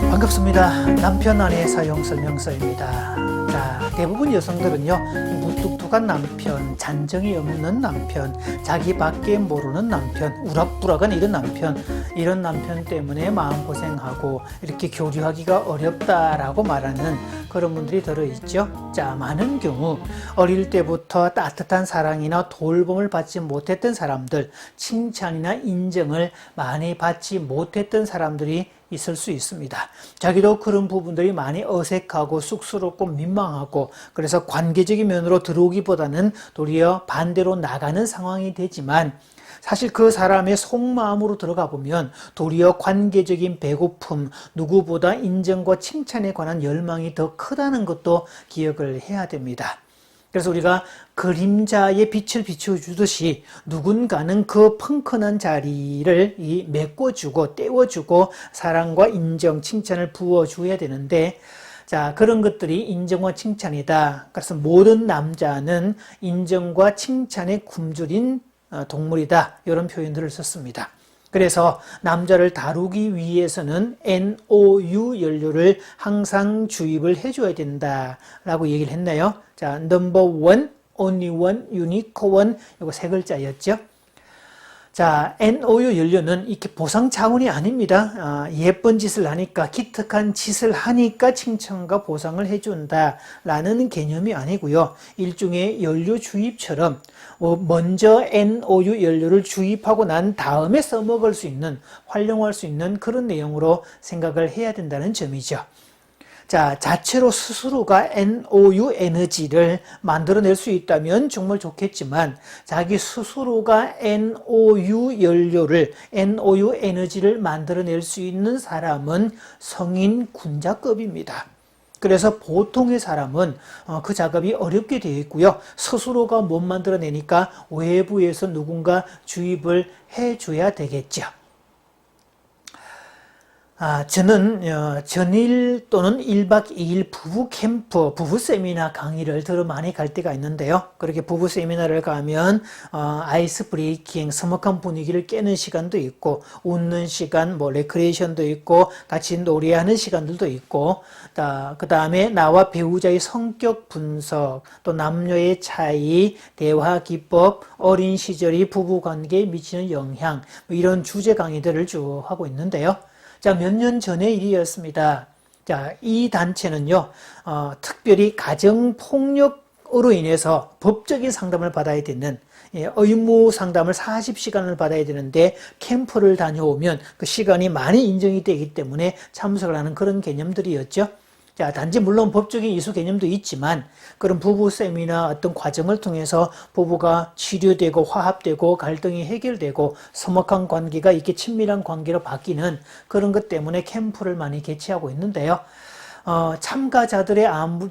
반갑습니다. 남편 아내 사용 설명서입니다. 자, 대부분 여성들은요, 무뚝뚝한 남편, 잔정이 없는 남편, 자기밖에 모르는 남편, 우락부락한 이런 남편 때문에 마음고생하고 이렇게 교류하기가 어렵다라고 말하는 그런 분들이 들어있죠. 자, 많은 경우 어릴 때부터 따뜻한 사랑이나 돌봄을 받지 못했던 사람들, 칭찬이나 인정을 많이 받지 못했던 사람들이 있을 수 있습니다. 자기도 그런 부분들이 많이 어색하고 쑥스럽고 민망하고, 그래서 관계적인 면으로 들어오기보다는 도리어 반대로 나가는 상황이 되지만, 사실 그 사람의 속마음으로 들어가 보면 도리어 관계적인 배고픔, 누구보다 인정과 칭찬에 관한 열망이 더 크다는 것도 기억을 해야 됩니다. 그래서 우리가 그림자에 빛을 비춰주듯이 누군가는 그 펑크난 자리를 메꿔주고 떼워주고 사랑과 인정, 칭찬을 부어줘야 되는데, 자, 그런 것들이 인정과 칭찬이다. 그래서 모든 남자는 인정과 칭찬에 굶주린 동물이다. 이런 표현들을 썼습니다. 그래서 남자를 다루기 위해서는 NOU 연료를 항상 주입을 해줘야 된다라고 얘기를 했나요? 자, number one, only one, unique one, 이거 세 글자였죠. 자, NOU 연료는 이렇게 보상 차원이 아닙니다. 예쁜 짓을 하니까, 기특한 짓을 하니까 칭찬과 보상을 해준다라는 개념이 아니고요. 일종의 연료 주입처럼 먼저 NOU 연료를 주입하고 난 다음에 써먹을 수 있는, 활용할 수 있는 그런 내용으로 생각을 해야 된다는 점이죠. 자, 자체로 스스로가 NOU 에너지를 만들어낼 수 있다면 정말 좋겠지만, 자기 스스로가 NOU 연료를, NOU 에너지를 만들어낼 수 있는 사람은 성인 군자급입니다. 그래서 보통의 사람은 그 작업이 어렵게 되어 있고요. 스스로가 못 만들어내니까 외부에서 누군가 주입을 해줘야 되겠죠. 저는 전일 또는 1박 2일 부부 캠프, 부부 세미나 강의를 들어 많이 갈 때가 있는데요. 그렇게 부부 세미나를 가면 아이스 브레이킹, 서먹한 분위기를 깨는 시간도 있고, 웃는 시간, 레크레이션도 있고, 같이 노래하는 시간들도 있고, 그 다음에 나와 배우자의 성격 분석, 또 남녀의 차이, 대화 기법, 어린 시절이 부부관계에 미치는 영향, 이런 주제 강의들을 쭉 하고 있는데요. 자, 몇 년 전의 일이었습니다. 자, 이 단체는요, 특별히 가정폭력으로 인해서 법적인 상담을 받아야 되는, 의무 상담을 40시간을 받아야 되는데 캠프를 다녀오면 그 시간이 많이 인정이 되기 때문에 참석을 하는 그런 개념들이었죠. 자, 단지 물론 법적인 이수 개념도 있지만 그런 부부 세미나 어떤 과정을 통해서 부부가 치료되고 화합되고 갈등이 해결되고 서먹한 관계가 이렇게 친밀한 관계로 바뀌는 그런 것 때문에 캠프를 많이 개최하고 있는데요. 참가자들의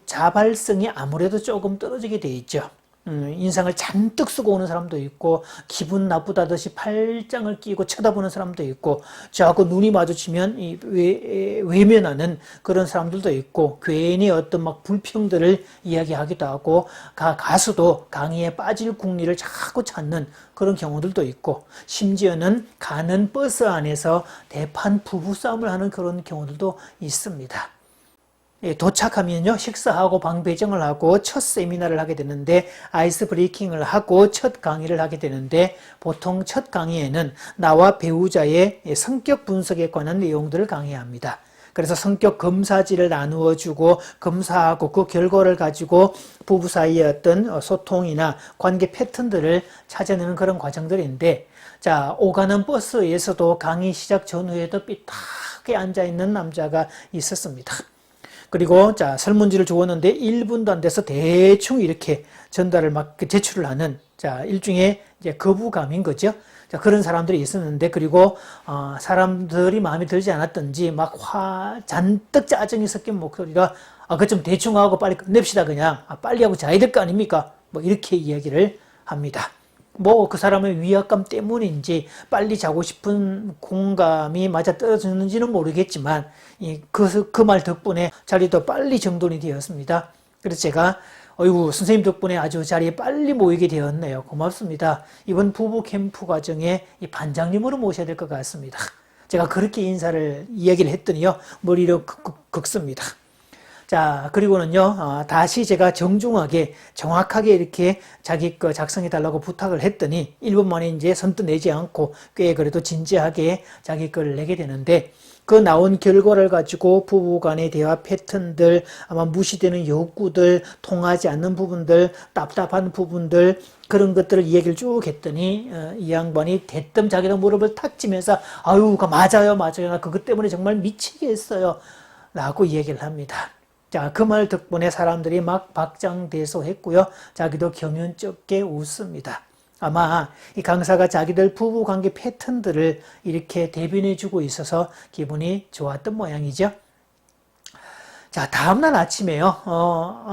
자발성이 아무래도 조금 떨어지게 돼 있죠. 인상을 잔뜩 쓰고 오는 사람도 있고, 기분 나쁘다듯이 팔짱을 끼고 쳐다보는 사람도 있고, 저하고 눈이 마주치면 외면하는 그런 사람들도 있고, 괜히 어떤 불평들을 이야기하기도 하고, 가수도 강의에 빠질 궁리를 자꾸 찾는 그런 경우들도 있고, 심지어는 가는 버스 안에서 대판 부부싸움을 하는 그런 경우들도 있습니다. 도착하면요, 식사하고 방 배정을 하고 첫 세미나를 하게 되는데, 아이스 브레이킹을 하고 첫 강의를 하게 되는데, 보통 첫 강의에는 나와 배우자의 성격 분석에 관한 내용들을 강의합니다. 그래서 성격 검사지를 나누어 주고 검사하고 그 결과를 가지고 부부 사이의 어떤 소통이나 관계 패턴들을 찾아내는 그런 과정들인데, 자, 오가는 버스에서도 강의 시작 전후에도 삐딱하게 앉아있는 남자가 있었습니다. 그리고 자, 설문지를 주었는데 1분도 안 돼서 대충 이렇게 전달을 제출을 하는, 자, 일종의 이제 거부감인 거죠. 자, 그런 사람들이 있었는데, 그리고 사람들이 마음에 들지 않았던지 잔뜩 짜증이 섞인 목소리가, 그거 좀 대충 하고 빨리 끝냅시다, 그냥. 빨리 하고 자야 될 거 아닙니까? 이렇게 이야기를 합니다. 그 사람의 위압감 때문인지 빨리 자고 싶은 공감이 맞아 떨어졌는지는 모르겠지만, 그 말 덕분에 자리도 빨리 정돈이 되었습니다. 그래서 제가 어이구, 선생님 덕분에 아주 자리에 빨리 모이게 되었네요. 고맙습니다. 이번 부부 캠프 과정에 이 반장님으로 모셔야 될 것 같습니다. 제가 그렇게 이야기를 했더니요, 머리로 긁습니다. 자, 그리고는요, 다시 제가 정확하게 이렇게 자기 거 작성해달라고 부탁을 했더니 1분 만에 이제 선뜻 내지 않고 꽤 그래도 진지하게 자기 거를 내게 되는데, 그 나온 결과를 가지고 부부 간의 대화 패턴들, 아마 무시되는 욕구들, 통하지 않는 부분들, 답답한 부분들, 그런 것들을 이야기를 쭉 했더니 이 양반이 대뜸 자기도 무릎을 탁 치면서 아유, 맞아요. 나 그것 때문에 정말 미치겠어요. 라고 이야기를 합니다. 자, 그 말 덕분에 사람들이 막 박장대소했고요. 자기도 겸연쩍게 웃습니다. 아마 이 강사가 자기들 부부관계 패턴들을 이렇게 대변해주고 있어서 기분이 좋았던 모양이죠. 자, 다음날 아침에요.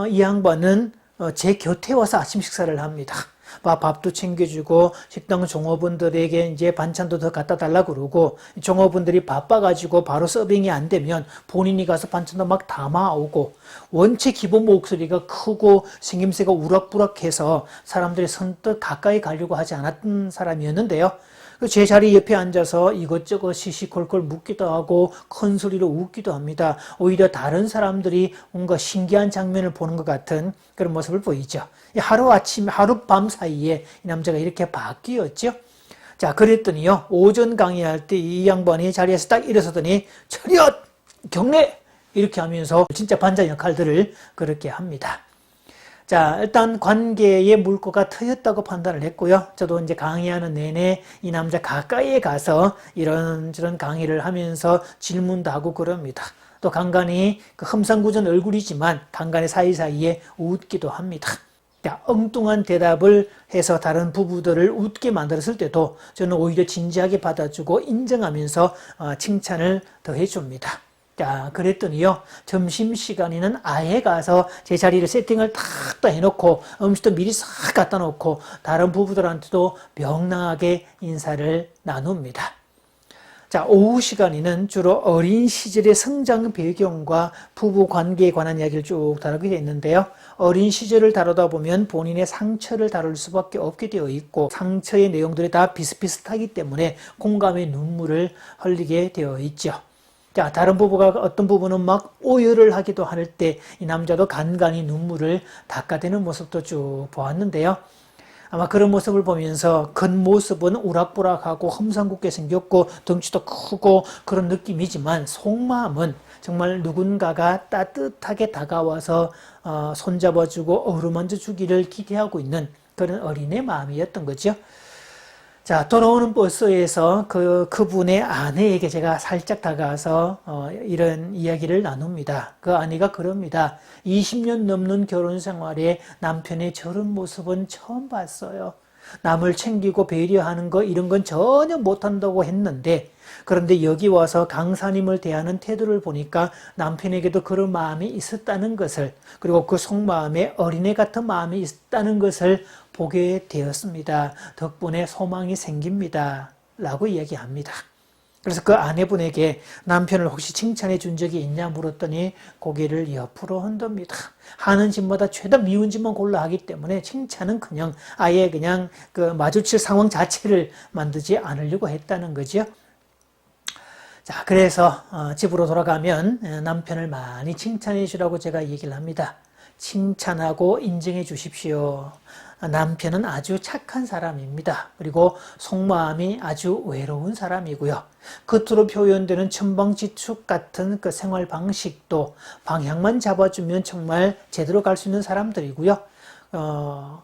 이 양반은 제 곁에 와서 아침 식사를 합니다. 밥도 챙겨주고 식당 종업원들에게 이제 반찬도 더 갖다 달라고 그러고, 종업원들이 바빠가지고 바로 서빙이 안 되면 본인이 가서 반찬도 막 담아오고, 원체 기본 목소리가 크고 생김새가 우락부락해서 사람들이 선뜻 가까이 가려고 하지 않았던 사람이었는데요. 제 자리 옆에 앉아서 이것저것 시시콜콜 묻기도 하고 큰 소리로 웃기도 합니다. 오히려 다른 사람들이 뭔가 신기한 장면을 보는 것 같은 그런 모습을 보이죠. 하룻밤 사이에 이 남자가 이렇게 바뀌었죠. 자, 그랬더니요, 오전 강의할 때 이 양반이 자리에서 딱 일어서더니 차렷! 경례! 이렇게 하면서 진짜 반장 역할들을 그렇게 합니다. 자, 일단 관계의 물꼬가 트였다고 판단을 했고요. 저도 이제 강의하는 내내 이 남자 가까이에 가서 이런저런 강의를 하면서 질문도 하고 그럽니다. 또 간간히 그 험상궂은 얼굴이지만 간간히 사이사이에 웃기도 합니다. 자, 엉뚱한 대답을 해서 다른 부부들을 웃게 만들었을 때도 저는 오히려 진지하게 받아주고 인정하면서 칭찬을 더해줍니다. 자, 그랬더니요, 점심시간에는 아예 가서 제 자리를 세팅을 탁 다 해놓고 음식도 미리 싹 갖다 놓고 다른 부부들한테도 명랑하게 인사를 나눕니다. 자, 오후 시간에는 주로 어린 시절의 성장 배경과 부부 관계에 관한 이야기를 쭉 다루게 되었는데요. 어린 시절을 다루다 보면 본인의 상처를 다룰 수밖에 없게 되어 있고, 상처의 내용들이 다 비슷비슷하기 때문에 공감의 눈물을 흘리게 되어 있죠. 자, 다른 부부가 어떤 부부는 막 오열을 하기도 할 때 이 남자도 간간히 눈물을 닦아대는 모습도 쭉 보았는데요. 아마 그런 모습을 보면서 겉모습은 우락부락하고 험상궂게 생겼고 덩치도 크고 그런 느낌이지만 속마음은 정말 누군가가 따뜻하게 다가와서 손잡아주고 어루만져 주기를 기대하고 있는 그런 어린애 마음이었던 거죠. 자, 돌아오는 버스에서 그분의 아내에게 제가 살짝 다가가서 이런 이야기를 나눕니다. 그 아내가 그럽니다. 20년 넘는 결혼 생활에 남편의 저런 모습은 처음 봤어요. 남을 챙기고 배려하는 거 이런 건 전혀 못한다고 했는데, 그런데 여기 와서 강사님을 대하는 태도를 보니까 남편에게도 그런 마음이 있었다는 것을, 그리고 그 속마음에 어린애 같은 마음이 있었다는 것을 보게 되었습니다. 덕분에 소망이 생깁니다. 라고 이야기합니다. 그래서 그 아내분에게 남편을 혹시 칭찬해 준 적이 있냐 물었더니 고개를 옆으로 흔듭니다. 하는 짓마다 죄다 미운 짓만 골라 하기 때문에 칭찬은 아예 그냥 그 마주칠 상황 자체를 만들지 않으려고 했다는 거죠. 자, 그래서 집으로 돌아가면 남편을 많이 칭찬해 주라고 제가 얘기를 합니다. 칭찬하고 인정해 주십시오. 남편은 아주 착한 사람입니다. 그리고 속마음이 아주 외로운 사람이고요. 겉으로 표현되는 천방지축 같은 그 생활 방식도 방향만 잡아주면 정말 제대로 갈 수 있는 사람들이고요.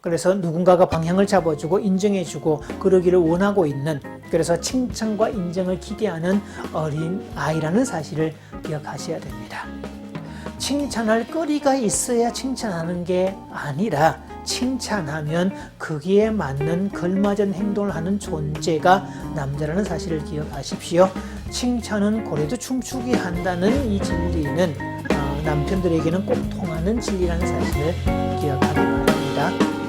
그래서 누군가가 방향을 잡아주고 인정해주고 그러기를 원하고 있는, 그래서 칭찬과 인정을 기대하는 어린 아이라는 사실을 기억하셔야 됩니다. 칭찬할 거리가 있어야 칭찬하는 게 아니라 칭찬하면 거기에 맞는 걸맞은 행동을 하는 존재가 남자라는 사실을 기억하십시오. 칭찬은 고래도 춤추게 한다는 이 진리는 남편들에게는 꼭 통하는 진리라는 사실을 기억하기 바랍니다.